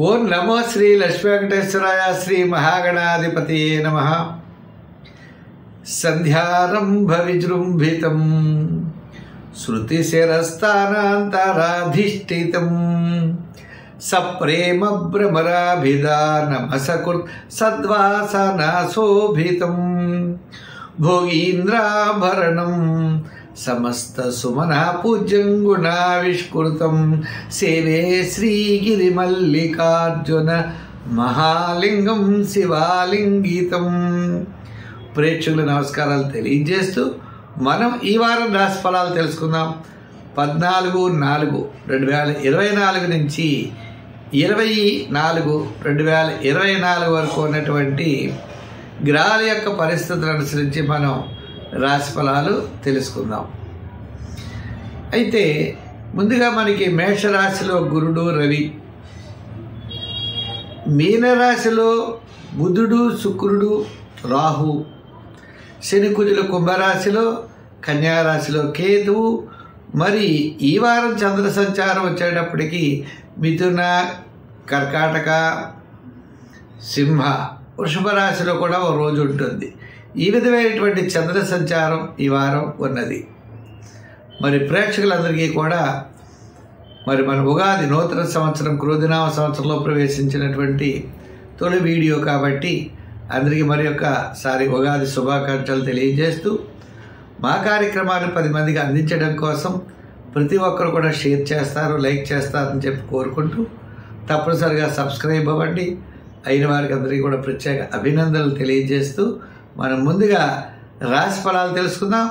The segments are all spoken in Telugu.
ఓం నమో శ్రీ లక్ష్మీ వెంకటేశ్వరాయ శ్రీ మహాగణాధిపతియే నమః. సంధ్యారంభ విజృంభితం శృతిశిరస్థానాంతరాధిష్ఠితం సప్రేమ భ్రమరాభిధానమసకృత్ సద్వాసనాశోభితం భోగీంద్రాభరణం సమస్త సుమన పూజ్యం గుణావిష్కృతం సేవే శ్రీగిరిమల్లికార్జున మహాలింగం శివాలింగితం. ప్రేక్షకుల నమస్కారాలు తెలియజేస్తూ మనం ఈ వారం రాశి ఫలాలు తెలుసుకుందాం. 14/4/2024 నుంచి 20/4/2024 వరకు ఉన్నటువంటి గ్రహాల యొక్క పరిస్థితులను అనుసరించి మనం రాశి ఫలాలు తెలుసుకుందాం. అయితే ముందుగా మనకి మేషరాశిలో గురుడు రవి, మీనరాశిలో బుధుడు శుక్రుడు రాహు, శని కుజులు కుంభరాశిలో, కన్యారాశిలో కేతువు. మరి ఈ వారం చంద్ర సంచారం వచ్చేటప్పటికి మిథున, కర్కాటక, సింహ, వృషభ రాశిలో కూడా ఒక రోజు ఉంటుంది. ఈ విధమైనటువంటి చంద్ర సంచారం ఈ వారం ఉన్నది. మరి ప్రేక్షకులందరికీ కూడా మరి మన ఉగాది నూతన సంవత్సరం క్రోధినామ సంవత్సరంలో ప్రవేశించినటువంటి తొలి వీడియో కాబట్టి అందరికీ మరి ఒకసారి ఉగాది శుభాకాంక్షలు తెలియజేస్తూ మా కార్యక్రమాన్ని 10 మందికి అందించడం కోసం ప్రతి ఒక్కరు కూడా షేర్ చేస్తారు, లైక్ చేస్తారని చెప్పి కోరుకుంటూ తప్పనిసరిగా సబ్స్క్రైబ్ అవ్వండి. అయిన వారికి అందరికీ కూడా ప్రత్యేక అభినందనలు తెలియజేస్తూ మనం ముందుగా రాశి ఫలాలు తెలుసుకుందాం.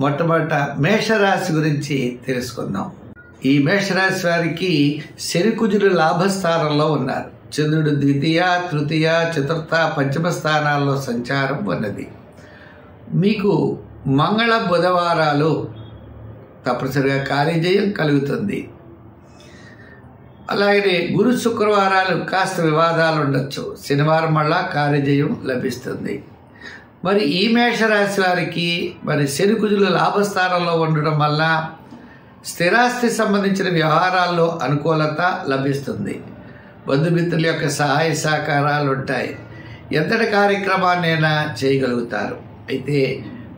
మొట్టమొదట మేషరాశి గురించి తెలుసుకుందాం. ఈ మేషరాశి వారికి శని కుజులు లాభస్థానంలో ఉన్నారు. చంద్రుడు ద్వితీయ, తృతీయ, చతుర్థ, పంచమ స్థానాల్లో సంచారం ఉన్నది. మీకు మంగళ బుధవారాలు తప్పనిసరిగా కార్యజయం కలుగుతుంది. అలాగే గురు శుక్రవారాలు కాస్త వివాదాలు ఉండొచ్చు. శనివారం మళ్ళా కార్యజయం లభిస్తుంది. మరి ఈ మేషరాశి వారికి మరి శని కుజులు లాభస్థానంలో ఉండడం వల్ల స్థిరాస్తి సంబంధించిన వ్యవహారాల్లో అనుకూలత లభిస్తుంది. బంధుమిత్రుల యొక్క సహాయ సహకారాలు ఉంటాయి. ఎంతటి కార్యక్రమాన్నైనా చేయగలుగుతారు. అయితే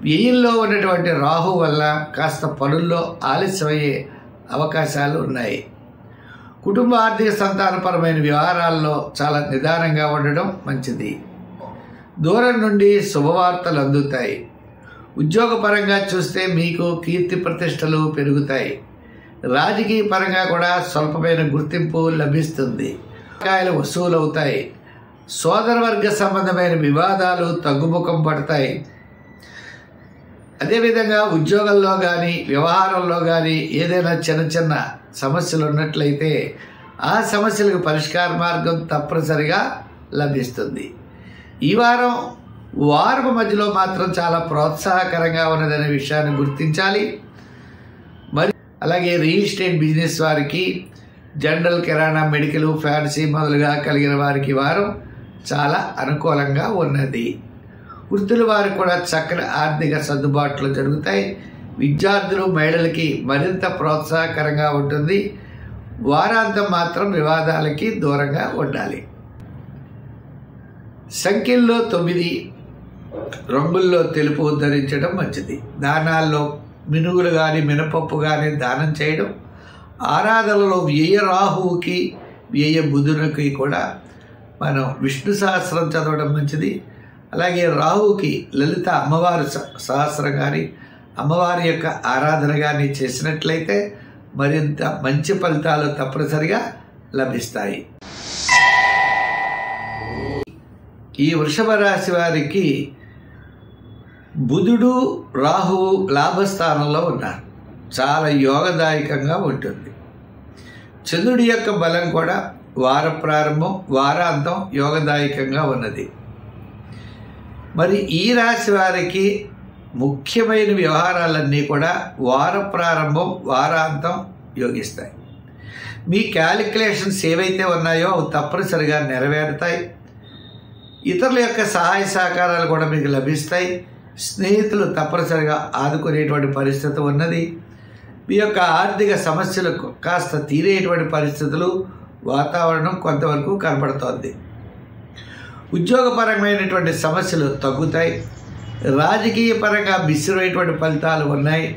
వ్యయంలో ఉన్నటువంటి రాహు వల్ల కాస్త పనుల్లో ఆలస్యమయ్యే అవకాశాలు ఉన్నాయి. కుటుంబ ఆర్థిక సంతానపరమైన వ్యవహారాల్లో చాలా నిదానంగా ఉండడం మంచిది. దూరం నుండి శుభవార్తలు అందుతాయి. ఉద్యోగపరంగా చూస్తే మీకు కీర్తి ప్రతిష్టలు పెరుగుతాయి. రాజకీయ పరంగా కూడా స్వల్పమైన గుర్తింపు లభిస్తుంది. కాయలు వసూలవుతాయి. సోదరవర్గ సంబంధమైన వివాదాలు తగ్గుముఖం పడతాయి. అదేవిధంగా ఉద్యోగంలో కానీ వ్యవహారంలో కానీ ఏదైనా చిన్న చిన్న సమస్యలు ఉన్నట్లయితే ఆ సమస్యలకు పరిష్కార మార్గం తప్పనిసరిగా లభిస్తుంది. ఈ వారం మధ్యలో మాత్రం చాలా ప్రోత్సాహకరంగా ఉన్నదనే విషయాన్ని గుర్తించాలి. మరి అలాగే రియల్ ఎస్టేట్ బిజినెస్ వారికి, జనరల్, కిరాణా, మెడికల్, ఫ్యాన్సీ మొదలుగా కలిగిన వారికి వారం చాలా అనుకూలంగా ఉన్నది. వృత్తుల వారికి కూడా చక్కని ఆర్థిక సర్దుబాట్లు జరుగుతాయి. విద్యార్థులు, మహిళలకి మరింత ప్రోత్సాహకరంగా ఉంటుంది. వారాంతం మాత్రం వివాదాలకి దూరంగా ఉండాలి. సంఖ్యల్లో 9, రంగుల్లో తెలుపు ధరించడం మంచిది. దానాల్లో మినుగులు కానీ మినపప్పు కానీ దానం చేయడం. ఆరాధనలో వ్యయ రాహువుకి వ్యయ బుధునికి కూడా మనం విష్ణు సహస్రం చదవడం మంచిది. అలాగే రాహువుకి లలిత అమ్మవారి సహస్రం కానీ అమ్మవారి యొక్క ఆరాధన కానీ చేసినట్లయితే మరింత మంచి ఫలితాలు తప్పనిసరిగా లభిస్తాయి. ఈ వృషభ రాశి వారికి బుధుడు రాహువు లాభస్థానంలో ఉన్నారు. చాలా యోగదాయకంగా ఉంటుంది. చంద్రుడి యొక్క బలం కూడా వార ప్రారంభం, వారాంతం యోగదాయకంగా ఉన్నది. మరి ఈ రాశి వారికి ముఖ్యమైన వ్యవహారాలన్నీ కూడా వార ప్రారంభం, వారాంతం యోగిస్తాయి. మీ క్యాలిక్యులేషన్స్ ఏవైతే ఉన్నాయో అవి తప్పనిసరిగా నెరవేరుతాయి. ఇతరుల యొక్క సహాయ సహకారాలు కూడా మీకు లభిస్తాయి. స్నేహితులు తప్పనిసరిగా ఆదుకునేటువంటి పరిస్థితి ఉన్నది. మీ యొక్క ఆర్థిక సమస్యలకు కాస్త తీరేటువంటి పరిస్థితులు వాతావరణం కొంతవరకు కనపడుతోంది. ఉద్యోగపరమైనటువంటి సమస్యలు తగ్గుతాయి. రాజకీయ పరంగా మిశ్రమైనటువంటి ఫలితాలు ఉన్నాయి.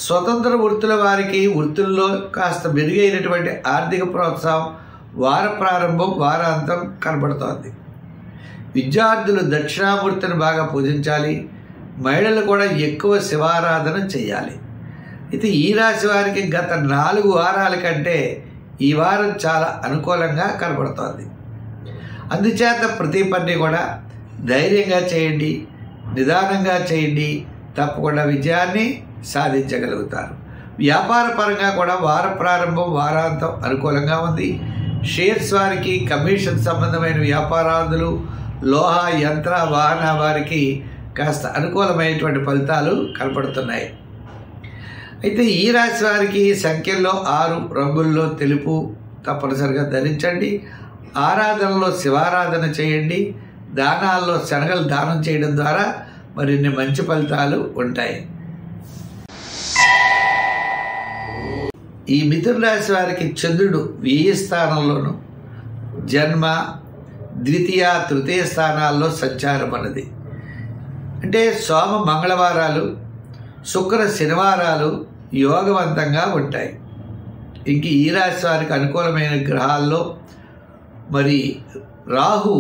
స్వతంత్ర వృత్తుల వారికి వృత్తుల్లో కాస్త మెరుగైనటువంటి ఆర్థిక ప్రోత్సాహం వార ప్రారంభం వారాంతం కనబడుతోంది. విద్యార్థులు దక్షిణామూర్తిని బాగా పూజించాలి. మహిళలు కూడా ఎక్కువ శివారాధన చేయాలి. అయితే ఈ రాశి వారికి గత 4 వారాల కంటే ఈ వారం చాలా అనుకూలంగా కనబడుతోంది. అందుచేత ప్రతి పని కూడా ధైర్యంగా చేయండి, నిదానంగా చేయండి, తప్పకుండా విజయాన్ని సాధించగలుగుతారు. వ్యాపార పరంగా కూడా వార ప్రారంభం వారాంతం అనుకూలంగా ఉంది. షేర్స్ వారికి, కమిషన్ సంబంధమైన వ్యాపారాదులు, లోహ యంత్ర వాహన వారికి కాస్త అనుకూలమైనటువంటి ఫలితాలు కనపడుతున్నాయి. అయితే ఈ రాశి వారికి సంఖ్యల్లో 6, రంగుల్లో తెలుపు తప్పనిసరిగా ధరించండి. ఆరాధనలో శివారాధన చేయండి. దానాల్లో శనగలు దానం చేయడం ద్వారా మరిన్ని మంచి ఫలితాలు ఉంటాయి. ఈ మిథున రాశి వారికి చంద్రుడు 10వ స్థానంలోను, జన్మ, ద్వితీయ, తృతీయ స్థానాల్లో సంచారం అన్నది. అంటే సోమ మంగళవారాలు, శుక్ర శనివారాలు యోగవంతంగా ఉంటాయి. ఇంక ఈ రాశి వారికి అనుకూలమైన గ్రహాల్లో మరి రాహు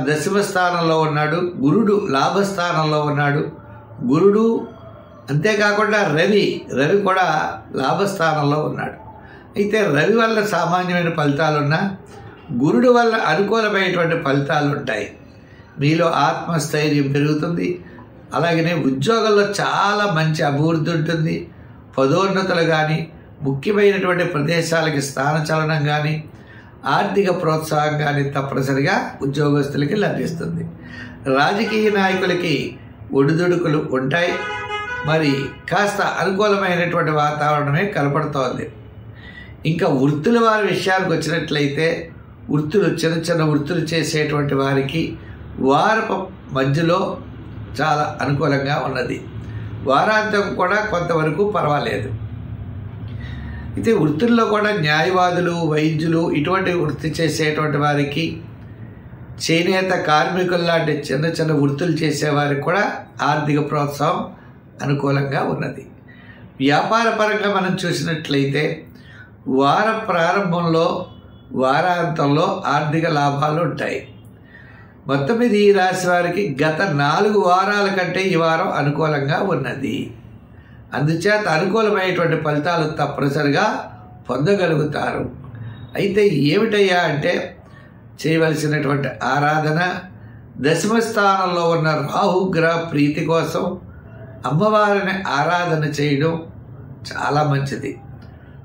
దశమ స్థానంలో ఉన్నాడు. గురుడు లాభస్థానంలో ఉన్నాడు. గురుడు అంతేకాకుండా రవి కూడా లాభస్థానంలో ఉన్నాడు. అయితే రవి వల్ల సామాన్యమైన ఫలితాలున్నా గురుడు వల్ల అనుకూలమైనటువంటి ఫలితాలు ఉంటాయి. మీలో ఆత్మస్థైర్యం పెరుగుతుంది. అలాగనే ఉద్యోగంలో చాలా మంచి అభివృద్ధి ఉంటుంది. పదోన్నతులు కానీ, ముఖ్యమైనటువంటి ప్రదేశాలకి స్థానచలనం కానీ, ఆర్థిక ప్రోత్సాహం కానీ తప్పనిసరిగా ఉద్యోగస్తులకి లభిస్తుంది. రాజకీయ నాయకులకి ఒడిదుడుకులు ఉంటాయి. మరి కాస్త అనుకూలమైనటువంటి వాతావరణమే కనపడుతోంది. ఇంకా వృత్తుల వారి విషయానికి వచ్చినట్లయితే చిన్న చిన్న వృత్తులు చేసేటువంటి వారికి వారపు మధ్యలో చాలా అనుకూలంగా ఉన్నది. వారాంతం కూడా కొంతవరకు పర్వాలేదు. అయితే వృత్తుల్లో కూడా న్యాయవాదులు, వైద్యులు ఇటువంటి వృత్తి చేసేటువంటి వారికి, చేనేత కార్మికులు లాంటి చిన్న చిన్న వృత్తులు చేసేవారికి కూడా ఆర్థిక ప్రోత్సాహం అనుకూలంగా ఉన్నది. వ్యాపార పరంగా మనం చూసినట్లయితే వార ప్రారంభంలో వారాంతంలో ఆర్థిక లాభాలు ఉంటాయి. మొత్తం మీద ఈ రాశి వారికి గత 4 వారాల కంటే ఈ వారం అనుకూలంగా ఉన్నది. అందుచేత అనుకూలమైనటువంటి ఫలితాలు తప్పనిసరిగా పొందగలుగుతారు. అయితే ఏమిటయ్యా అంటే చేయవలసినటువంటి ఆరాధన, దశమ స్థానంలో ఉన్న రాహుగ్రహ ప్రీతి కోసం అమ్మవారిని ఆరాధన చేయడం చాలా మంచిది.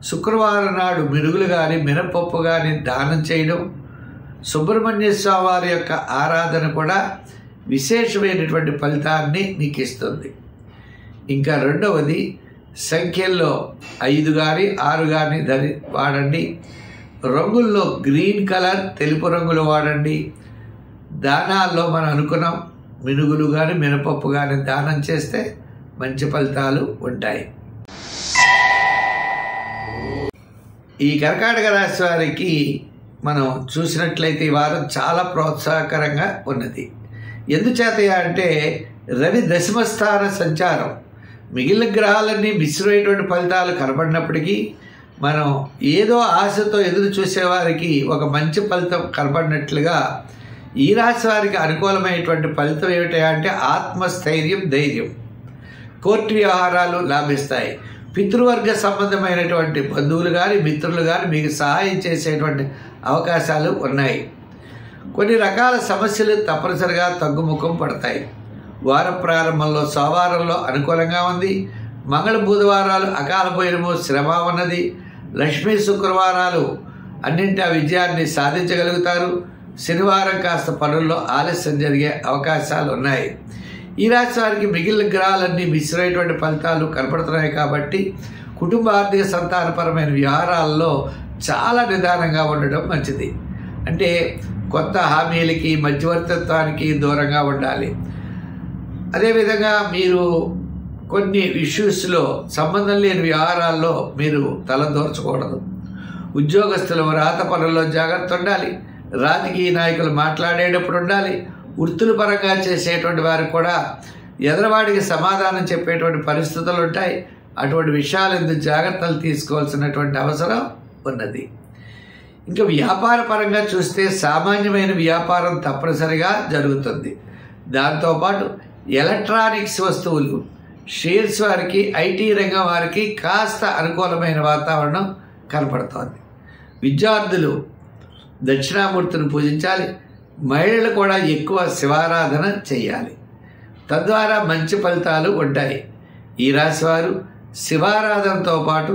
శుక్రవారం నాడు మినుగులు కానీ, మినపప్పు కానీ దానం చేయడం, సుబ్రహ్మణ్య స్వామి వారి యొక్క ఆరాధన కూడా విశేషమైనటువంటి ఫలితాన్ని మీకు ఇస్తుంది. ఇంకా రెండవది, సంఖ్యల్లో 5 కానీ 6 కానీ వాడండి. రంగుల్లో గ్రీన్ కలర్, తెలుపు రంగులు వాడండి. దానాల్లో మనం అనుకున్నాం మినుగులు కానీ, మినపప్పు కానీ దానం చేస్తే మంచి ఫలితాలు ఉంటాయి. ఈ కర్కాటక రాశి వారికి మనం చూసినట్లయితే ఈ వారం చాలా ప్రోత్సాహకరంగా ఉన్నది. ఎందుచేత అంటే రవి దశమ స్థాన సంచారం. మిగిలిన గ్రహాలన్నీ మిశ్రమైనటువంటి ఫలితాలు కనబడినప్పటికీ మనం ఏదో ఆశతో ఎదురు చూసేవారికి ఒక మంచి ఫలితం కనబడినట్లుగా ఈ రాశి వారికి అనుకూలమైనటువంటి ఫలితం ఏమిటా అంటే ఆత్మస్థైర్యం, ధైర్యం. కోర్టు వ్యవహారాలు లాభిస్తాయి. పితృవర్గ సంబంధమైనటువంటి బంధువులు కానీ, మిత్రులు కానీ మీకు సహాయం చేసేటువంటి అవకాశాలు ఉన్నాయి. కొన్ని రకాల సమస్యలు తప్పనిసరిగా తగ్గుముఖం పడతాయి. వార ప్రారంభంలో సోమవారంలో అనుకూలంగా ఉంది. మంగళ బుధవారాలు అకాల భోజనము, శ్రమ ఉన్నది. లక్ష్మీ శుక్రవారాలు అన్నింటి ఆ విజయాన్ని సాధించగలుగుతారు. శనివారం కాస్త పనుల్లో ఆలస్యం జరిగే అవకాశాలు ఉన్నాయి. ఈ రాశి వారికి మిగిలిన గ్రహాలన్నీ మిశ్రమైనటువంటి ఫలితాలు కనపడుతున్నాయి కాబట్టి కుటుంబ ఆర్థిక సంతానపరమైన వ్యవహారాల్లో చాలా నిదానంగా ఉండడం మంచిది. అంటే కొత్త హామీలకి, మధ్యవర్తిత్వానికి దూరంగా ఉండాలి. అదేవిధంగా మీరు కొన్ని ఇష్యూస్లో, సంబంధం లేని వ్యవహారాల్లో మీరు తలదూర్చకూడదు. ఉద్యోగస్తులు వ్రాత పనుల్లో జాగ్రత్త ఉండాలి. రాజకీయ నాయకులు మాట్లాడేటప్పుడు ఉండాలి. వృత్తుల పరంగా చేసేటువంటి వారికి కూడా ఎదరవాడికి సమాధానం చెప్పేటువంటి పరిస్థితులు ఉంటాయి. అటువంటి విషయాలు ఎందుకు జాగ్రత్తలు తీసుకోవాల్సినటువంటి అవసరం ఉన్నది. ఇంకా వ్యాపార పరంగా చూస్తే సామాన్యమైన వ్యాపారం తప్పనిసరిగా జరుగుతుంది. దాంతోపాటు ఎలక్ట్రానిక్స్ వస్తువులు, షేర్స్ వారికి, ఐటీ రంగం వారికి కాస్త అనుకూలమైన వాతావరణం కనపడుతోంది. విద్యార్థులు దక్షిణామూర్తిని పూజించాలి. మహిళలు కూడా ఎక్కువ శివారాధన చేయాలి. తద్వారా మంచి ఫలితాలు ఉంటాయి. ఈ రాశి వారు శివారాధనతో పాటు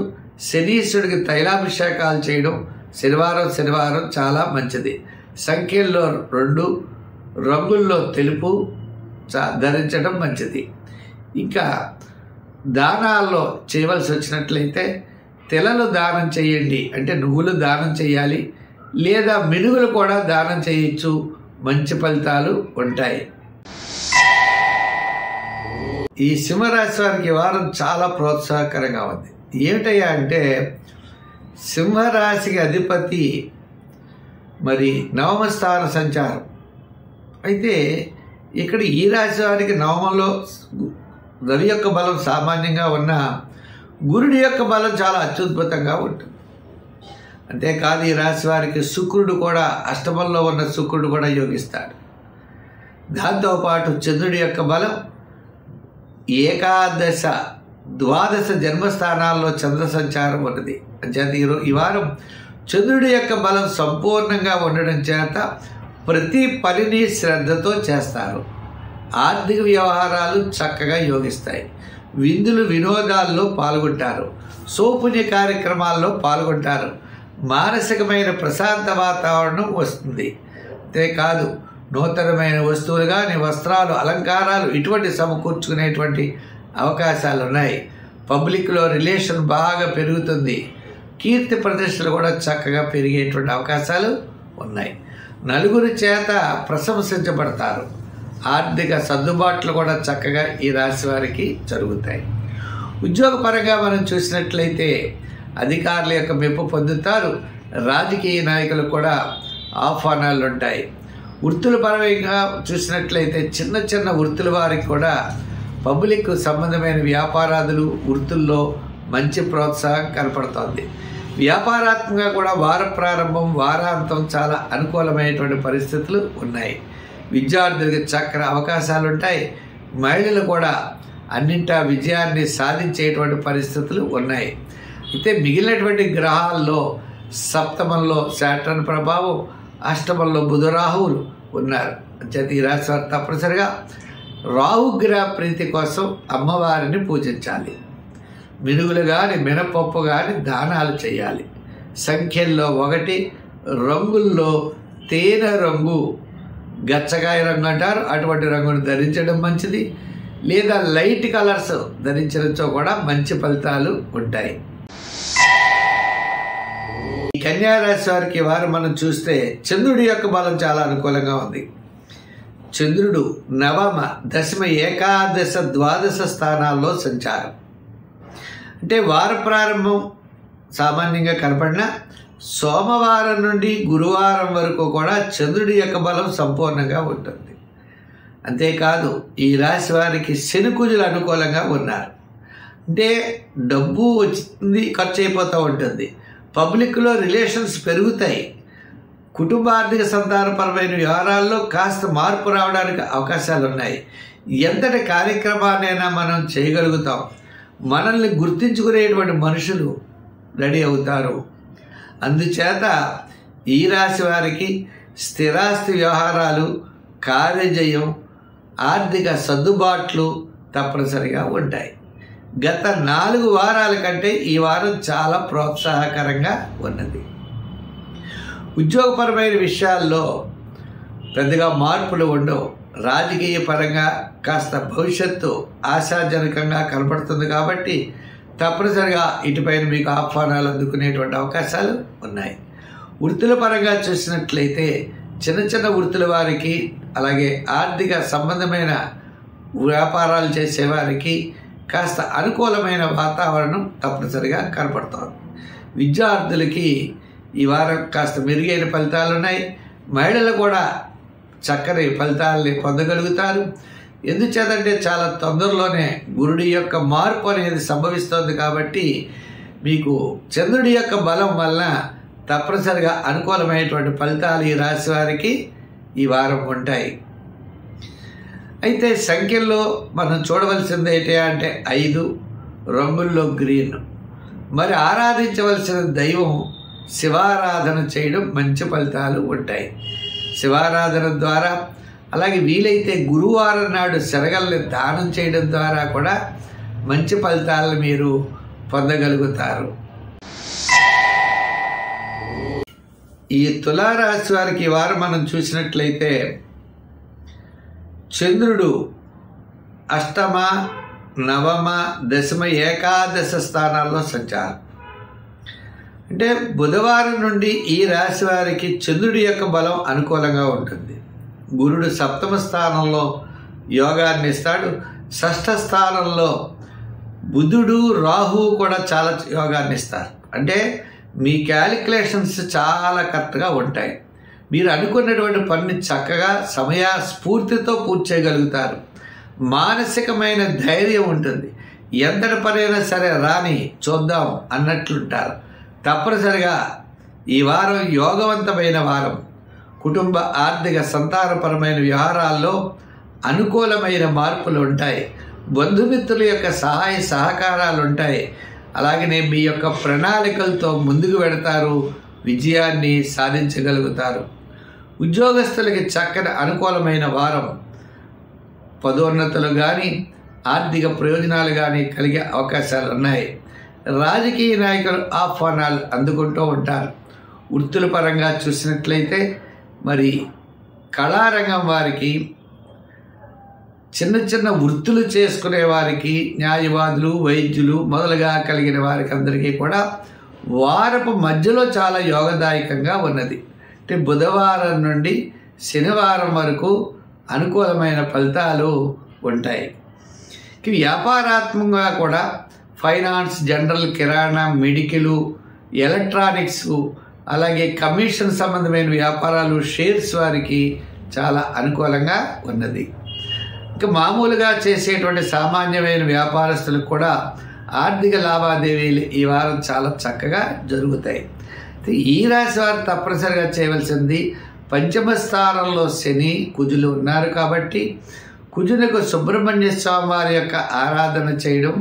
శనీశ్వరుడికి తైలాభిషేకాలు చేయడం శనివారం చాలా మంచిది. సంఖ్యల్లో 2, రంగుల్లో తెలుపు ధరించడం మంచిది. ఇంకా దానాల్లో చేయవలసి వచ్చినట్లయితే తెలలు దానం చేయండి, అంటే నువ్వులు దానం చేయాలి, లేదా మినుగులు కూడా దానం చేయొచ్చు. మంచి ఫలితాలు ఉంటాయి. ఈ సింహరాశి వారికి ఈ వారం చాలా ప్రోత్సాహకరంగా ఉంది. ఏమిటయ్యా అంటే సింహరాశికి అధిపతి మరి నవమ స్థాన సంచారం. అయితే ఇక్కడ ఈ రాశి వారికి నవమంలో రవి యొక్క బలం సామాన్యంగా ఉన్న గురుడి యొక్క బలం చాలా అత్యద్భుతంగా ఉంటుంది. అంతేకాదు ఈ రాశి వారికి శుక్రుడు కూడా, అష్టమంలో ఉన్న శుక్రుడు కూడా యోగిస్తాడు. దాంతోపాటు చంద్రుడి యొక్క బలం ఏకాదశ, ద్వాదశ జన్మస్థానాల్లో చంద్ర సంచారం ఉన్నది. అంచేత ఈ వారం చంద్రుడి యొక్క బలం సంపూర్ణంగా ఉండడం చేత ప్రతి పనిని శ్రద్ధతో చేస్తారు. ఆర్థిక వ్యవహారాలు చక్కగా యోగిస్తాయి. విందులు వినోదాల్లో పాల్గొంటారు. సోపుణ్య కార్యక్రమాల్లో పాల్గొంటారు. మానసికమైన ప్రశాంత వాతావరణం వస్తుంది. అంతేకాదు నూతనమైన వస్తువులు కానీ, వస్త్రాలు, అలంకారాలు ఇటువంటి సమకూర్చుకునేటువంటి అవకాశాలు ఉన్నాయి. పబ్లిక్లో రిలేషన్ బాగా పెరుగుతుంది. కీర్తి ప్రతిష్టలు కూడా చక్కగా పెరిగేటువంటి అవకాశాలు ఉన్నాయి. నలుగురి చేత ప్రశంసించబడతారు. ఆర్థిక సర్దుబాట్లు కూడా చక్కగా ఈ రాశి వారికి జరుగుతాయి. ఉద్యోగపరంగా మనం చూసినట్లయితే అధికారుల యొక్క మెప్పు పొందుతారు. రాజకీయ నాయకులు కూడా ఆహ్వానాలు ఉంటాయి. వృత్తుల పరంగా చూసినట్లయితే చిన్న చిన్న వృత్తుల వారికి కూడా పబ్లిక్ సంబంధమైన వ్యాపారాదులు, వృత్తుల్లో మంచి ప్రోత్సాహం కనపడుతోంది. వ్యాపారాత్మకంగా కూడా వార ప్రారంభం, వారాంతం చాలా అనుకూలమైనటువంటి పరిస్థితులు ఉన్నాయి. విద్యార్థులకు చక్కని అవకాశాలు ఉంటాయి. మహిళలు కూడా అన్నింటా విజయాన్ని సాధించేటువంటి పరిస్థితులు ఉన్నాయి. అయితే మిగిలినటువంటి గ్రహాల్లో సప్తమంలో శాటర్న్ ప్రభావం, అష్టమంలో బుధ రాహువులు ఉన్నారు. అంచేత ఈ రాశి వారు తప్పనిసరిగా రాహుగ్రహ ప్రీతి కోసం అమ్మవారిని పూజించాలి. మినుగులు కానీ, మినపప్పు కానీ దానాలు చేయాలి. సంఖ్యల్లో 1, రంగుల్లో తేనె రంగు, గచ్చకాయ రంగు అంటారు, అటువంటి రంగును ధరించడం మంచిది. లేదా లైట్ కలర్స్ ధరించడంతో కూడా మంచి ఫలితాలు ఉంటాయి. ఈ కన్యా రాశి వారికి వారు మనం చూస్తే చంద్రుడి యొక్క బలం చాలా అనుకూలంగా ఉంది. చంద్రుడు నవమ, దశమ, ఏకాదశ, ద్వాదశ స్థానాల్లో సంచారం. అంటే వార ప్రారంభం సామాన్యంగా కనపడిన సోమవారం నుండి గురువారం వరకు కూడా చంద్రుడి యొక్క బలం సంపూర్ణంగా ఉంటుంది. అంతేకాదు ఈ రాశి వారికి శనికుజులు అనుకూలంగా ఉన్నారు. అంటే డబ్బు వచ్చింది, ఖర్చు అయిపోతూ ఉంటుంది. పబ్లిక్లో రిలేషన్స్ పెరుగుతాయి. కుటుంబార్థిక సంతానపరమైన వ్యవహారాల్లో కాస్త మార్పు రావడానికి అవకాశాలు ఉన్నాయి. ఎంతటి కార్యక్రమాన్నైనా మనం చేయగలుగుతాం. మనల్ని గుర్తించుకునేటువంటి మనుషులు రెడీ అవుతారు. అందుచేత ఈ రాశి వారికి స్థిరాస్తి వ్యవహారాలు, కార్యజయం, ఆర్థిక సర్దుబాట్లు తప్పనిసరిగా ఉంటాయి. గత 4 వారాల కంటే ఈ వారం చాలా ప్రోత్సాహకరంగా ఉన్నది. ఉద్యోగపరమైన విషయాల్లో పెద్దగా మార్పులు ఉండవు. రాజకీయ పరంగా కాస్త భవిష్యత్తు ఆశాజనకంగా కనపడుతుంది కాబట్టి తప్పనిసరిగా ఇటుపైన మీకు ఆహ్వానాలు అందుకునేటువంటి అవకాశాలు ఉన్నాయి. వృత్తుల పరంగా చూసినట్లయితే చిన్న చిన్న వృత్తుల వారికి, అలాగే ఆర్థిక సంబంధమైన వ్యాపారాలు చేసేవారికి కాస్త అనుకూలమైన వాతావరణం తప్పనిసరిగా కనపడుతోంది. విద్యార్థులకి ఈ వారం కాస్త మెరుగైన ఫలితాలు ఉన్నాయి. మహిళలు కూడా చక్కని ఫలితాలని పొందగలుగుతారు. ఎందుచేతంటే చాలా తొందరలోనే గురుడి యొక్క మార్పు అనేది సంభవిస్తుంది కాబట్టి మీకు చంద్రుడి యొక్క బలం వలన తప్పనిసరిగా అనుకూలమైనటువంటి ఫలితాలు ఈ రాశి వారికి ఈ వారం ఉంటాయి. అయితే సంఖ్యల్లో మనం చూడవలసింది ఏంటి అంటే 5, రంగుల్లో గ్రీన్. మరి ఆరాధించవలసిన దైవం శివారాధన చేయడం మంచి ఫలితాలు ఉంటాయి. శివారాధన ద్వారా, అలాగే వీలైతే గురువారం నాడు శనగల్ని దానం చేయడం ద్వారా కూడా మంచి ఫలితాలను మీరు పొందగలుగుతారు. ఈ తులారాశి వారికి ఈ వారం మనం చూసినట్లయితే చంద్రుడు అష్టమ, నవమ, దశమ, ఏకాదశ స్థానాల్లో సంచారం. అంటే బుధవారం నుండి ఈ రాశి వారికి చంద్రుడి యొక్క బలం అనుకూలంగా ఉంటుంది. గురుడు సప్తమ స్థానంలో యోగాన్ని ఇస్తాడు. షష్ఠ స్థానంలో బుధుడు, రాహువు కూడా చాలా యోగాన్ని ఇస్తారు. అంటే మీ క్యాలిక్యులేషన్స్ చాలా కరెక్ట్గా ఉంటాయి. మీరు అనుకున్నటువంటి పనిని చక్కగా సమయస్ఫూర్తితో పూర్తి చేయగలుగుతారు. మానసికమైన ధైర్యం ఉంటుంది. ఎంతటి పనైనా సరే రాని చూద్దాం అన్నట్లుంటారు. తప్పనిసరిగా ఈ వారం యోగవంతమైన వారం. కుటుంబ, ఆర్థిక, సంతానపరమైన వ్యవహారాల్లో అనుకూలమైన మార్పులు ఉంటాయి. బంధుమిత్రుల యొక్క సహాయ సహకారాలు ఉంటాయి. అలాగనే మీ యొక్క ప్రణాళికలతో ముందుకు వెడతారు, విజయాన్ని సాధించగలుగుతారు. ఉద్యోగస్తులకి చక్కని అనుకూలమైన వారం. పదోన్నతులు కానీ, ఆర్థిక ప్రయోజనాలు కానీ కలిగే అవకాశాలు ఉన్నాయి. రాజకీయ నాయకులు ఆహ్వానాలు అందుకుంటూ ఉంటారు. వృత్తుల పరంగా చూసినట్లయితే మరి కళారంగం వారికి, చిన్న చిన్న వృత్తులు చేసుకునే వారికి, న్యాయవాదులు, వైద్యులు మొదలుగా కలిగిన వారికి అందరికీ కూడా వారపు మధ్యలో చాలా యోగదాయకంగా ఉన్నది. అంటే బుధవారం నుండి శనివారం వరకు అనుకూలమైన ఫలితాలు ఉంటాయి. వ్యాపారాత్మకంగా కూడా ఫైనాన్స్, జనరల్, కిరాణా, మెడికల్, ఎలక్ట్రానిక్స్, అలాగే కమిషన్ సంబంధమైన వ్యాపారాలు, షేర్స్ వారికి చాలా అనుకూలంగా ఉన్నది. ఇంకా మామూలుగా చేసేటువంటి సామాన్యమైన వ్యాపారస్తులకు కూడా ఆర్థిక లావాదేవీలు ఈ వారం చాలా చక్కగా జరుగుతాయి. ఈ రాశి వారు తప్పనిసరిగా చేయవలసింది, పంచమ స్థానంలో శని, కుజులు ఉన్నారు కాబట్టి కుజునకు సుబ్రహ్మణ్య స్వామి వారి యొక్క ఆరాధన చేయడం,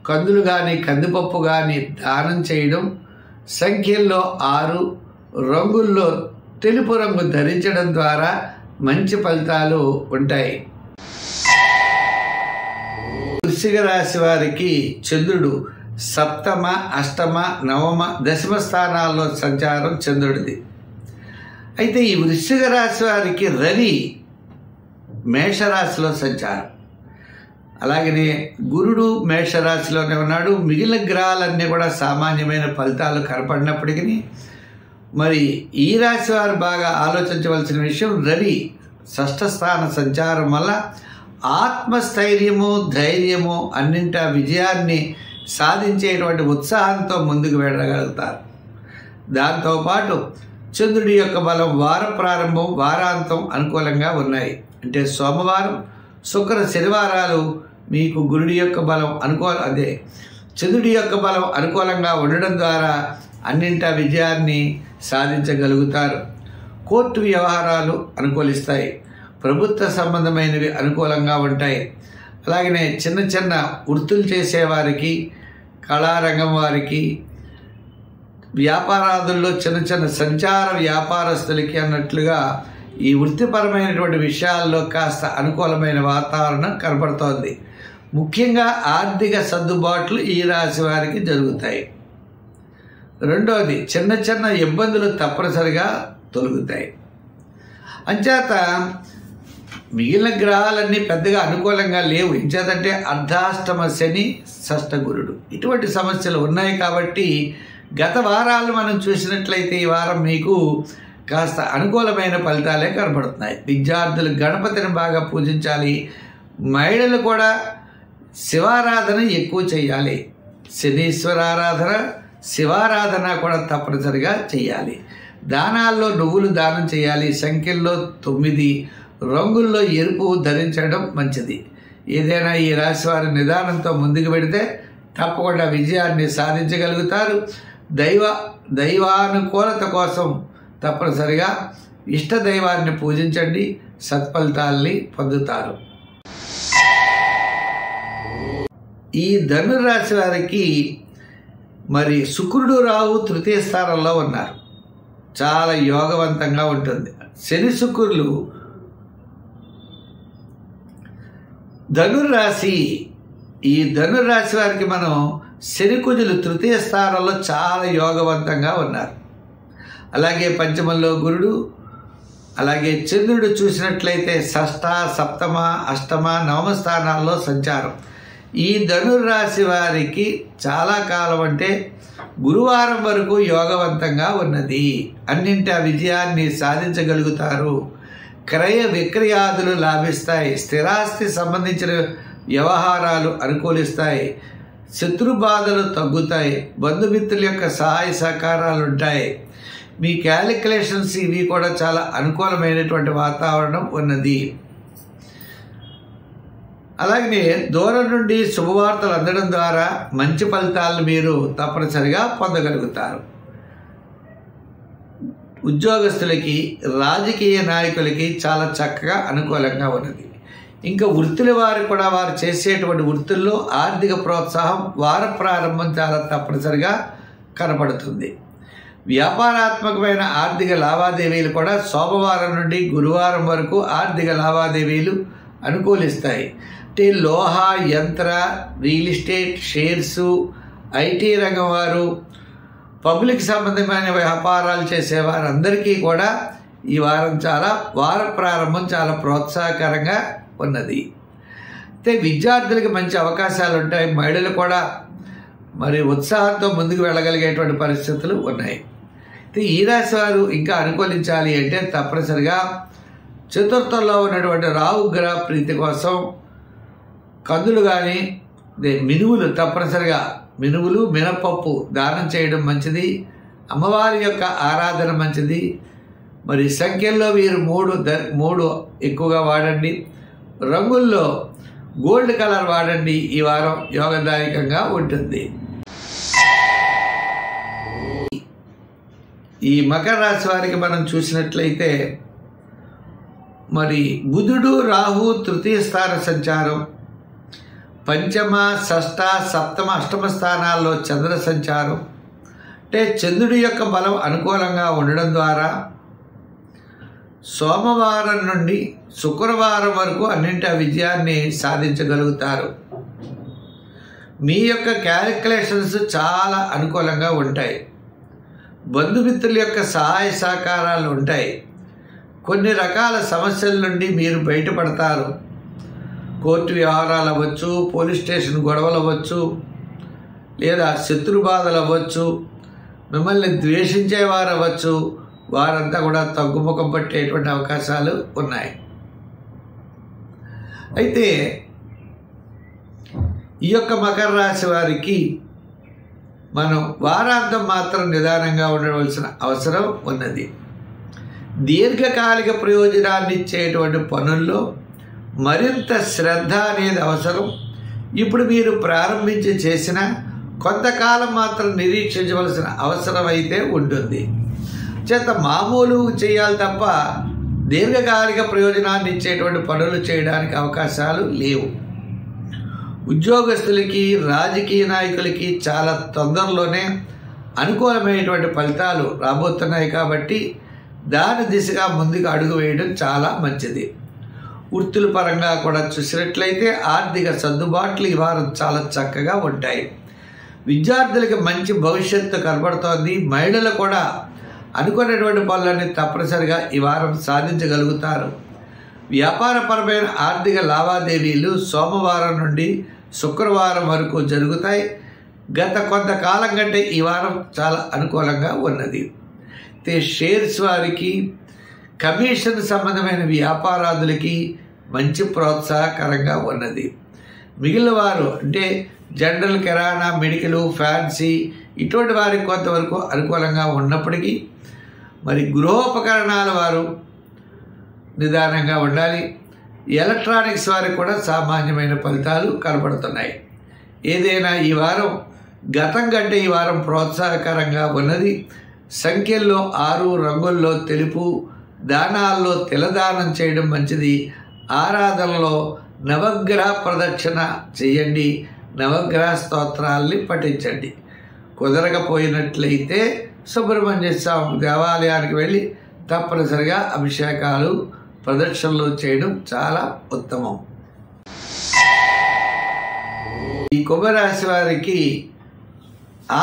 కందులు కానీ, కందిపప్పు కానీ దానం చేయడం, సంఖ్యల్లో 6, రంగుల్లో తెలుపు రంగు ధరించడం ద్వారా మంచి ఫలితాలు ఉంటాయి. వృశ్చిక రాశి వారికి చంద్రుడు సప్తమ, అష్టమ, నవమ, దశమ స్థానాల్లో సంచారం చంద్రుడిది. అయితే ఈ వృశ్చిక రాశి వారికి రవి మేషరాశిలో సంచారం. అలాగనే గురుడు మేషరాశిలోనే ఉన్నాడు. మిగిలిన గ్రహాలన్నీ కూడా సామాన్యమైన ఫలితాలు కనపడినప్పటికీ మరి ఈ రాశి వారు బాగా ఆలోచించవలసిన విషయం, రవి షష్ఠ స్థాన సంచారం వల్ల ఆత్మస్థైర్యము, ధైర్యము, అన్నింటా విజయాన్ని సాధించేటువంటి ఉత్సాహంతో ముందుకు వెళ్ళగలుగుతారు. దాంతోపాటు చంద్రుడి యొక్క బలం వార ప్రారంభం, వారాంతం అనుకూలంగా ఉన్నాయి. అంటే సోమవారం, శుక్ర, శనివారాలు మీకు గురుడి యొక్క బలం చంద్రుడి యొక్క బలం అనుకూలంగా ఉండడం ద్వారా అన్నింటా విజయాన్ని సాధించగలుగుతారు. కోర్టు వ్యవహారాలు అనుకూలిస్తాయి. ప్రభుత్వ సంబంధమైనవి అనుకూలంగా ఉంటాయి. అలాగనే చిన్న చిన్న వృత్తులు చేసేవారికి, కళారంగం వారికి, వ్యాపారాదుల్లో చిన్న చిన్న సంచార వ్యాపారస్తులకి అన్నట్లుగా ఈ వృత్తిపరమైనటువంటి విషయాల్లో కాస్త అనుకూలమైన వాతావరణం కనపడుతోంది. ముఖ్యంగా ఆర్థిక సర్దుబాట్లు ఈ రాశి వారికి జరుగుతాయి. రెండవది, చిన్న చిన్న ఇబ్బందులు తప్పనిసరిగా తొలగుతాయి. అంచేత మిగిలిన గ్రహాలన్నీ పెద్దగా అనుకూలంగా లేవు. ఎంచేతంటే అర్ధాష్టమ శని, షష్ఠ గురుడు, ఇటువంటి సమస్యలు ఉన్నాయి. కాబట్టి గత వారాలు మనం చూసినట్లయితే ఈ వారం మీకు కాస్త అనుకూలమైన ఫలితాలే కనబడుతున్నాయి. విద్యార్థులు గణపతిని బాగా పూజించాలి. మహిళలు కూడా శివారాధన ఎక్కువ చేయాలి. శనీశ్వర ఆరాధన, శివారాధన కూడా తప్పనిసరిగా చేయాలి. దానాల్లో నువ్వులు దానం చేయాలి. సంఖ్యల్లో 9, రంగుల్లో ఎరుపు ధరించడం మంచిది. ఏదైనా ఈ రాశి వారి నిదానంతో ముందుకు పెడితే తప్పకుండా విజయాన్ని సాధించగలుగుతారు. దైవానుకూలత కోసం తప్పనిసరిగా ఇష్ట దైవాన్ని పూజించండి, సత్ఫలితాల్ని పొందుతారు. ఈ ధనురాశి వారికి మరి శుక్రుడు రాహు తృతీయ స్థానంలో ఉన్నారు. చాలా యోగవంతంగా ఉంటుంది. శని శుక్రులు ధనుర్రాశి, ఈ ధనుర్రాశి వారికి మనం శని కుజులు తృతీయ స్థానంలో చాలా యోగవంతంగా ఉన్నారు. అలాగే పంచమంలో గురుడు, అలాగే చంద్రుడు చూసినట్లయితే షష్ఠ, సప్తమ, అష్టమ, నవమ స్థానాల్లో సంచారం. ఈ ధనుర్రాశి వారికి చాలా కాలం అంటే గురువారం వరకు యోగవంతంగా ఉన్నది. అన్నింటా విజయాన్ని సాధించగలుగుతారు. క్రయ విక్రయాదులు లాభిస్తాయి. స్థిరాస్తి సంబంధించిన వ్యవహారాలు అనుకూలిస్తాయి. శత్రుబాధలు తగ్గుతాయి. బంధుమిత్రుల యొక్క సహాయ సహకారాలు ఉంటాయి. మీ క్యాలిక్యులేషన్స్ ఇవి కూడా చాలా అనుకూలమైనటువంటి వాతావరణం ఉన్నది. అలాగే దూరం నుండి శుభవార్తలు అందడం ద్వారా మంచి ఫలితాలను మీరు తప్పనిసరిగా పొందగలుగుతారు. ఉద్యోగస్తులకి, రాజకీయ నాయకులకి చాలా చక్కగా అనుకూలంగా ఉన్నది. ఇంకా వృత్తుల వారు కూడా వారు చేసేటువంటి వృత్తుల్లో ఆర్థిక ప్రోత్సాహం వార ప్రారంభం చాలా తప్పనిసరిగా కనపడుతుంది. వ్యాపారాత్మకమైన ఆర్థిక లావాదేవీలు కూడా సోమవారం నుండి గురువారం వరకు ఆర్థిక లావాదేవీలు అనుకూలిస్తాయి. అంటే లోహ, యంత్ర, రియల్ ఎస్టేట్, షేర్సు, ఐటీ రంగం వారు, పబ్లిక్ సంబంధమైన వ్యాపారాలు చేసేవారందరికీ కూడా ఈ వారం వార ప్రారంభం చాలా ప్రోత్సాహకరంగా ఉన్నది. అయితే విద్యార్థులకి మంచి అవకాశాలు ఉంటాయి. మహిళలు కూడా మరి ఉత్సాహంతో ముందుకు వెళ్ళగలిగేటువంటి పరిస్థితులు ఉన్నాయి. అయితే ఈ రాశి వారు ఇంకా అనుకూలించాలి అంటే తప్పనిసరిగా చతుర్థంలో ఉన్నటువంటి రాహు గ్రహ ప్రీతి కోసం కందులు కానీ మినువులు తప్పనిసరిగా మినువులు, మినపప్పు దానం చేయడం మంచిది. అమ్మవారి యొక్క ఆరాధన మంచిది. మరి సంఖ్యల్లో మీరు 3 ఎక్కువగా వాడండి. రంగుల్లో గోల్డ్ కలర్ వాడండి. ఈ వారం యోగదాయకంగా ఉంటుంది. ఈ మకర రాశి వారికి మనం చూసినట్లయితే మరి బుధుడు, రాహు తృతీయ స్థాన సంచారం, పంచమ, షష్ఠ, సప్తమ, అష్టమ స్థానాల్లో చంద్ర సంచారం. అంటే చంద్రుడి యొక్క బలం అనుకూలంగా ఉండడం ద్వారా సోమవారం నుండి శుక్రవారం వరకు అన్నింటి విజయాన్ని సాధించగలుగుతారు. మీ యొక్క క్యాలిక్యులేషన్స్ చాలా అనుకూలంగా ఉంటాయి. బంధుమిత్రుల యొక్క సహాయ సహకారాలు ఉంటాయి. కొన్ని రకాల సమస్యల నుండి మీరు బయటపడతారు. కోర్టు వ్యవహారాలు అవ్వచ్చు, పోలీస్ స్టేషన్ గొడవలు అవ్వచ్చు, లేదా శత్రుబాధలు అవ్వచ్చు, మిమ్మల్ని ద్వేషించేవారు అవ్వచ్చు, వారంతా కూడా తగ్గుముఖం పట్టేటువంటి అవకాశాలు ఉన్నాయి. అయితే ఈ యొక్క మకర రాశి వారికి మనం వారాంతం మాత్రం నిదానంగా ఉండవలసిన అవసరం ఉన్నది. దీర్ఘకాలిక ప్రయోజనాన్ని ఇచ్చేటువంటి పనుల్లో మరింత శ్రద్ధ అనేది అవసరం. ఇప్పుడు మీరు ప్రారంభించి చేసిన కొంతకాలం మాత్రం నిరీక్షించవలసిన అవసరం అయితే ఉంటుంది. చేత మామూలు చేయాలి తప్ప దీర్ఘకాలిక ప్రయోజనాన్ని ఇచ్చేటువంటి పనులు చేయడానికి అవకాశాలు లేవు. ఉద్యోగస్తులకి, రాజకీయ నాయకులకి చాలా తొందరలోనే అనుకూలమైనటువంటి ఫలితాలు రాబోతున్నాయి కాబట్టి దాని దిశగా ముందుకు అడుగు వేయడం చాలా మంచిది. వృత్తుల పరంగా కూడా చూసినట్లయితే ఆర్థిక సర్దుబాట్లు ఈ వారం చాలా చక్కగా ఉంటాయి. విద్యార్థులకి మంచి భవిష్యత్తు కనబడుతోంది. మహిళలు కూడా అనుకున్నటువంటి పనులన్నీ తప్పనిసరిగా ఈ వారం సాధించగలుగుతారు. వ్యాపారపరమైన ఆర్థిక లావాదేవీలు సోమవారం నుండి శుక్రవారం వరకు జరుగుతాయి. గత కొంతకాలం కంటే ఈ వారం చాలా అనుకూలంగా ఉన్నది. అయితే షేర్స్ వారికి, కమిషన్ సంబంధమైన వ్యాపారాదులకి మంచి ప్రోత్సాహకరంగా ఉన్నది. మిగిలిన వారు అంటే జనరల్, కిరాణా, మెడికల్, ఫ్యాన్సీ ఇటువంటి వారికి కొంతవరకు అనుకూలంగా ఉన్నప్పటికీ మరి గృహోపకరణాల వారు నిదానంగా ఉండాలి. ఎలక్ట్రానిక్స్ వారికి కూడా సామాన్యమైన ఫలితాలు కనబడుతున్నాయి. ఏదైనా ఈ వారం గతం కంటే ఈ వారం ప్రోత్సాహకరంగా ఉన్నది. సంఖ్యల్లో 6, రంగుల్లో తెలుపు, దానాల్లో తిలదానం చేయడం మంచిది. ఆరాధనలో నవగ్రహ ప్రదక్షిణ చేయండి, నవగ్రహ స్తోత్రాల్ని పఠించండి. కుదరకపోయినట్లయితే సుబ్రహ్మణ్య స్వామి దేవాలయానికి వెళ్ళి తప్పనిసరిగా అభిషేకాలు ప్రదక్షిణలు చేయడం చాలా ఉత్తమం. ఈ కుంభరాశి వారికి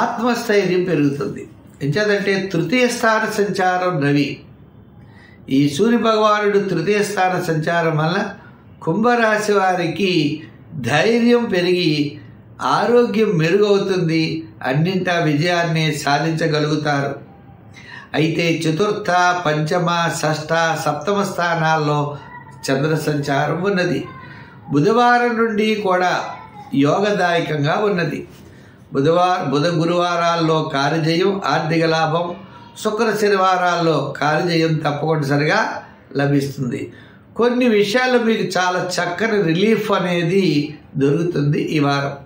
ఆత్మస్థైర్యం పెరుగుతుంది. ఎంచేదంటే తృతీయ స్థాన సంచారం రవి, ఈ సూర్య భగవానుడు తృతీయ స్థాన సంచారం వల్ల కుంభరాశి వారికి ధైర్యం పెరిగి ఆరోగ్యం మెరుగవుతుంది. అన్నింటా విజయాన్ని సాధించగలుగుతారు. అయితే చతుర్థ, పంచమ, షష్ఠ, సప్తమ స్థానాల్లో చంద్ర సంచారం ఉన్నది. బుధవారం నుండి కూడా యోగదాయకంగా ఉన్నది. బుధ గురువారాల్లో కార్యజయం, ఆర్థిక లాభం, శుక్ర శనివారాల్లో కార్యజయం తప్పనిసరిగా లభిస్తుంది. కొన్ని విషయాల్లో మీకు చాలా చక్కని రిలీఫ్ అనేది దొరుకుతుంది ఈ వారం.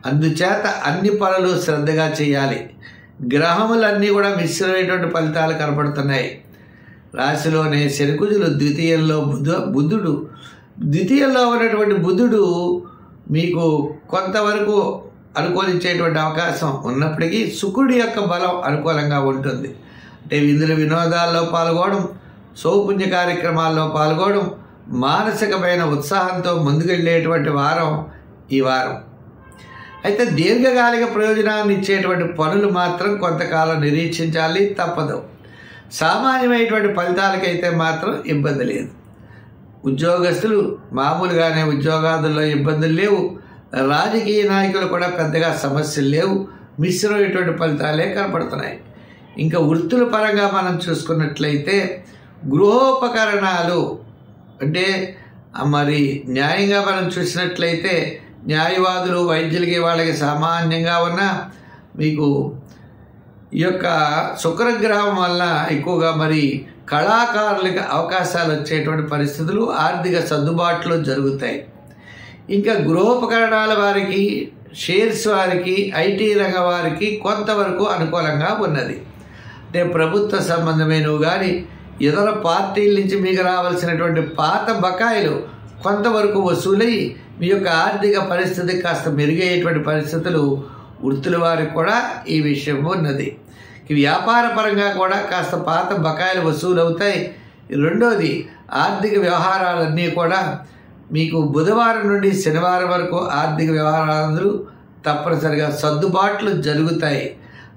అందుచేత అన్ని పనులు శ్రద్ధగా చేయాలి. గ్రహములన్నీ కూడా మిశ్రమైనటువంటి ఫలితాలు కనపడుతున్నాయి. రాశిలోనే శనికుజులు, ద్వితీయంలో బుధుడు. ద్వితీయంలో ఉన్నటువంటి బుధుడు మీకు కొంతవరకు అనుకూలించేటువంటి అవకాశం ఉన్నప్పటికీ శుక్రుడి యొక్క బలం అనుకూలంగా ఉంటుంది. అంటే విందుల వినోదాల్లో పాల్గొనడం, సౌపుణ్య కార్యక్రమాల్లో పాల్గొనడం, మానసికమైన ఉత్సాహంతో ముందుకెళ్ళేటువంటి వారం ఈ వారం. అయితే దీర్ఘకాలిక ప్రయోజనాన్ని ఇచ్చేటువంటి పనులు మాత్రం కొంతకాలం నిరీక్షించాలి, తప్పదు. సామాన్యమైనటువంటి ఫలితాలకైతే మాత్రం ఇబ్బంది లేదు. ఉద్యోగస్తులు మామూలుగానే ఉద్యోగాదుల్లో ఇబ్బందులు లేవు. రాజకీయ నాయకులు కూడా పెద్దగా సమస్యలు లేవు. మిశ్రమైనటువంటి ఫలితాలే కనపడుతున్నాయి. ఇంకా వృత్తుల పరంగా మనం చూసుకున్నట్లయితే గృహోపకరణాలు అంటే మరి న్యాయంగా మనం చూసినట్లయితే న్యాయవాదులు, వైద్యులకి వాళ్ళకి సామాన్యంగా ఉన్న మీకు ఈ యొక్క శుక్రగ్రహం వల్ల ఎక్కువగా మరి కళాకారులకు అవకాశాలు వచ్చేటువంటి పరిస్థితులు, ఆర్థిక సర్దుబాట్లు జరుగుతాయి. ఇంకా గృహోపకరణాల వారికి, షేర్స్ వారికి, ఐటీ రంగ వారికి కొంతవరకు అనుకూలంగా ఉన్నది. అంటే ప్రభుత్వ సంబంధమైనవి కానీ ఇతర పార్టీల నుంచి మీకు రావాల్సినటువంటి పాత బకాయిలు కొంతవరకు వసూలై మీ యొక్క ఆర్థిక పరిస్థితి కాస్త మెరుగయ్యేటువంటి పరిస్థితులు వృత్తుల వారికి కూడా ఈ విషయం ఉన్నది. వ్యాపార పరంగా కూడా కాస్త పాత బకాయిలు వసూలు అవుతాయి. రెండోది ఆర్థిక వ్యవహారాలన్నీ కూడా మీకు బుధవారం నుండి శనివారం వరకు ఆర్థిక వ్యవహారాలు తప్పనిసరిగా సర్దుబాట్లు జరుగుతాయి.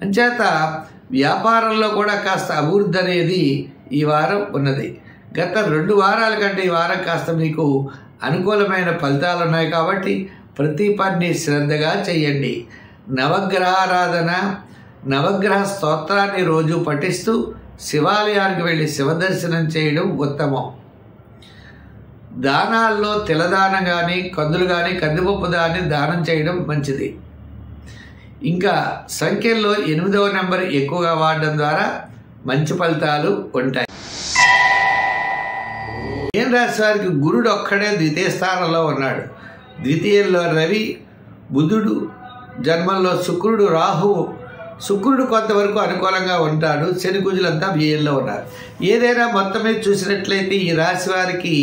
అంచేత వ్యాపారంలో కూడా కాస్త అభివృద్ధి అనేది ఈ వారం ఉన్నది. గత 2 వారాల కంటే ఈ వారం కాస్త మీకు అనుకూలమైన ఫలితాలు ఉన్నాయి కాబట్టి ప్రతి పని శ్రద్ధగా చేయండి. నవగ్రహారాధన, నవగ్రహ స్తోత్రాన్ని రోజు పఠిస్తూ శివాలయానికి వెళ్ళి శివదర్శనం చేయడం ఉత్తమం. దానాల్లో తిలదానం కానీ, కందులు కానీ, కందిపప్పు దాన్ని దానం చేయడం మంచిది. ఇంకా సంఖ్యల్లో 8వ నెంబర్ ఎక్కువగా వాడడం ద్వారా మంచి ఫలితాలు ఉంటాయి. మీన రాశి వారికి గురుడు ఒక్కడే ద్వితీయ స్థానంలో ఉన్నాడు. ద్వితీయంలో రవి, బుధుడు, జన్మంలో శుక్రుడు, రాహువు. శుక్రుడు కొంతవరకు అనుకూలంగా ఉంటాడు. శని కుజులంతా వ్యయంలో ఉన్నారు. ఏదైనా మొత్తం మీద చూసినట్లయితే ఈ రాశి వారికి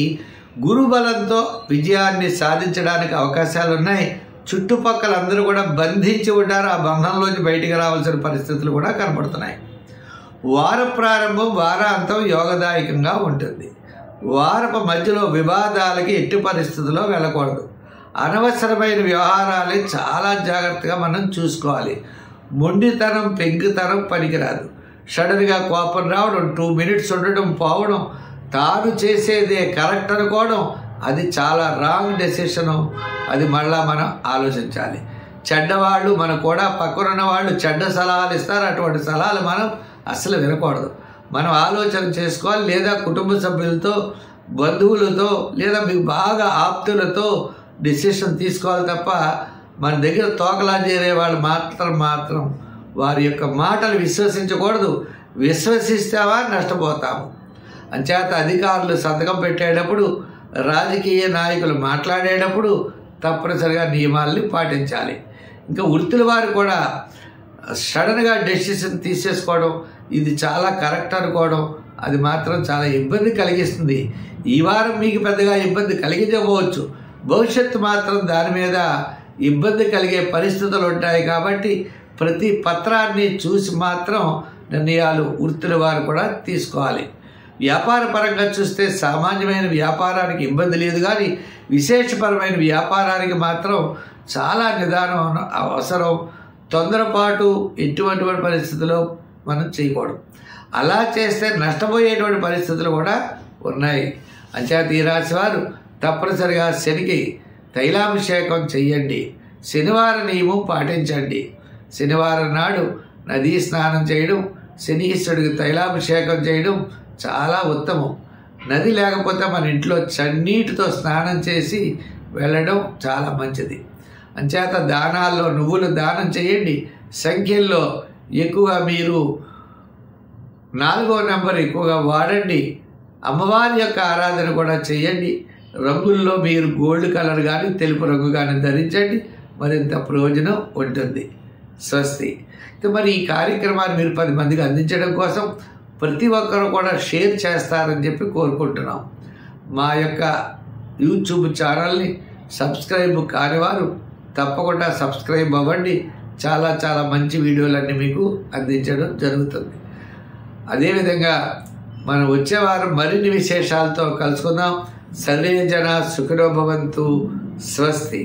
గురుబలంతో విజయాన్ని సాధించడానికి అవకాశాలు ఉన్నాయి. చుట్టుపక్కల అందరూ కూడా బంధించి ఉంటారు. ఆ బంధంలోంచి బయటికి రావాల్సిన పరిస్థితులు కూడా కనపడుతున్నాయి. వార ప్రారంభం, వారాంతం యోగదాయకంగా ఉంటుంది. వారపు మధ్యలో వివాదాలకి ఎట్టి పరిస్థితుల్లో వెళ్ళకూడదు. అనవసరమైన వ్యవహారాలు చాలా జాగ్రత్తగా మనం చూసుకోవాలి. మొండితనం, పెంకితనం పనికిరాదు. సడన్గా కోపం రావడం, 2 మినిట్స్ ఉండడం, పోవడం, తాను చేసేదే కరెక్ట్ అనుకోవడం, అది చాలా రాంగ్ డెసిషను. అది మళ్ళా మనం ఆలోచించాలి. చెడ్డవాళ్ళు మన కూడా పక్కనున్న వాళ్ళు చెడ్డ సలహాలు ఇస్తారు. అటువంటి సలహాలు మనం అసలు వినకూడదు. మనం ఆలోచన చేసుకోవాలి. లేదా కుటుంబ సభ్యులతో, బంధువులతో, లేదా మీకు బాగా ఆప్తులతో డిసిషన్ తీసుకోవాలి తప్ప మన దగ్గర తోకలా చేరే వాళ్ళు మాత్రం వారి యొక్క మాటలు విశ్వసించకూడదు. విశ్వసిస్తావా నష్టపోతాము. అంచేత అధికారులు సంతకం పెట్టేటప్పుడు, రాజకీయ నాయకులు మాట్లాడేటప్పుడు తప్పనిసరిగా నియమాల్ని పాటించాలి. ఇంకా వృత్తుల వారు కూడా సడన్గా డెసిషన్ తీసేసుకోవడం, ఇది చాలా కరెక్ట్ అనుకోవడం, అది మాత్రం చాలా ఇబ్బంది కలిగిస్తుంది. ఈ వారం మీకు పెద్దగా ఇబ్బంది కలిగించకపోవచ్చు, భవిష్యత్తు మాత్రం దాని మీద ఇబ్బంది కలిగే పరిస్థితులు ఉంటాయి. కాబట్టి ప్రతి పత్రాన్ని చూసి మాత్రం నిర్ణయాలు వృత్తుల వారు కూడా తీసుకోవాలి. వ్యాపార పరంగా చూస్తే సామాన్యమైన వ్యాపారానికి ఇబ్బంది లేదు, కానీ విశేషపరమైన వ్యాపారానికి మాత్రం చాలా నిదానం అవసరం. తొందరపాటు ఎటువంటి పరిస్థితుల్లో మనం చేయకూడదు. అలా చేస్తే నష్టపోయేటువంటి పరిస్థితులు కూడా ఉన్నాయి. అంచేత ఈ రాశి వారు తప్పనిసరిగా శనికి తైలాభిషేకం చెయ్యండి. శనివార నియమం పాటించండి. శనివారం నాడు నదీ స్నానం చేయడం, శనీశ్వరుడికి తైలాభిషేకం చేయడం చాలా ఉత్తమం. నది లేకపోతే మన ఇంట్లో చన్నీటితో స్నానం చేసి వెళ్ళడం చాలా మంచిది. అంచేత దానాల్లో నువ్వులు దానం చేయండి. సంఖ్యల్లో ఎక్కువగా మీరు 4వ నెంబర్ ఎక్కువగా వాడండి. అమ్మవారి యొక్క ఆరాధన కూడా చేయండి. రంగుల్లో మీరు గోల్డ్ కలర్ కానీ తెలుపు రంగు కానీ ధరించండి, మరింత ప్రయోజనం ఉంటుంది. స్వస్తి. మరి ఈ కార్యక్రమాన్ని మీరు 10 మందికి అందించడం కోసం ప్రతి ఒక్కరు కూడా షేర్ చేస్తారని చెప్పి కోరుకుంటున్నాం. మా యొక్క యూట్యూబ్ ఛానల్ని సబ్స్క్రైబ్ కానివారు తప్పకుండా సబ్స్క్రైబ్ అవ్వండి. చాలా మంచి వీడియోలన్నీ మీకు అందించడం జరుగుతుంది. అదేవిధంగా మనం వచ్చే వారం మరిన్ని విశేషాలతో కలుసుకుందాం. సర్వే జన సుఖినో భవంతు. స్వస్తి.